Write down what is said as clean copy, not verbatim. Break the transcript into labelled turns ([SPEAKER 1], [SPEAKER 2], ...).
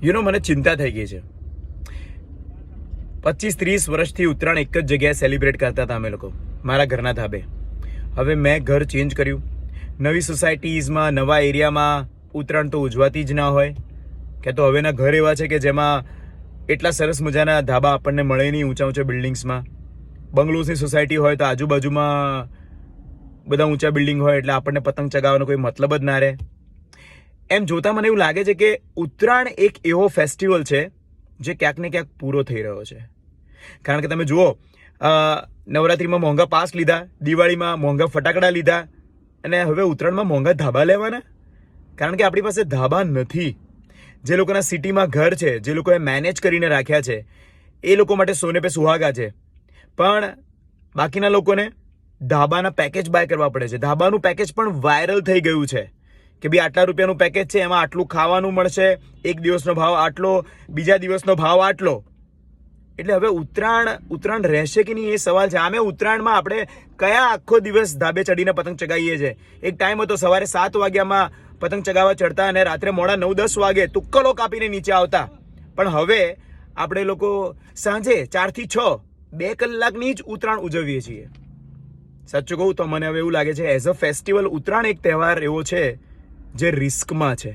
[SPEAKER 1] મને ચિંતા થઈ ગઈ છે. 25-30 વર્ષથી ઉત્તરાયણ એક જ જગ્યાએ સેલિબ્રેટ કરતા હતા અમે લોકો, મારા ઘરના ધાબે. હવે મેં ઘર ચેન્જ કર્યું. નવી સોસાયટીઝમાં, નવા એરિયામાં ઉત્તરાયણ તો ઉજવાતી જ ના હોય. કે તો હવેના ઘર એવા છે કે જેમાં એટલા સરસ મજાના ધાબા આપણને મળે નહીં ઊંચા ઊંચા બિલ્ડિંગ્સમાં. બંગલોઝની સોસાયટી હોય તો આજુબાજુમાં બધા ઊંચા બિલ્ડિંગ હોય એટલે આપણને પતંગ ચગાવવાનો કોઈ મતલબ જ ના રહે. એમ જોતાં મને એવું લાગે છે કે ઉત્તરાયણ એક એવો ફેસ્ટિવલ છે જે ક્યાંક ને ક્યાંક પૂરો થઈ રહ્યો છે. કારણ કે તમે જુઓ, નવરાત્રિમાં મોંઘા પાસ લીધા, દિવાળીમાં મોંઘા ફટાકડા લીધા, અને હવે ઉત્તરાયણમાં મોંઘા ધાબા લેવાના. કારણ કે આપણી પાસે ધાબા નથી. જે લોકોના સિટીમાં ઘર છે, જે લોકોએ મેનેજ કરીને રાખ્યા છે, એ લોકો માટે સોને પે સુહાગા છે. પણ બાકીના લોકોને ધાબાના પેકેજ બાય કરવા પડે છે. ધાબાનું પેકેજ પણ વાયરલ થઈ ગયું છે કે ભાઈ આટલા રૂપિયાનું પેકેજ છે, એમાં આટલું ખાવાનું મળશે, એક દિવસનો ભાવ આટલો, બીજા દિવસનો ભાવ આટલો. એટલે હવે ઉત્તરાયણ રહેશે કે નહીં એ સવાલ છે. આમે ઉત્તરાયણમાં આપણે કયા આખો દિવસ ધાબે ચડીને પતંગ ચગાવીએ છીએ. એક ટાઈમ હતો સવારે 7 વાગ્યામાં પતંગ ચગાવવા ચડતા અને રાત્રે મોડા 9-10 વાગે તુક્કલો કાપીને નીચે આવતા. પણ હવે આપણે લોકો સાંજે 4 થી 6 2 કલાકની જ ઉત્તરાયણ ઉજવીએ છીએ. સાચું કહું તો મને હવે એવું લાગે છે એઝ અ ફેસ્ટિવલ ઉત્તરાયણ એક તહેવાર એવો છે જે રિસ્કમાં છે.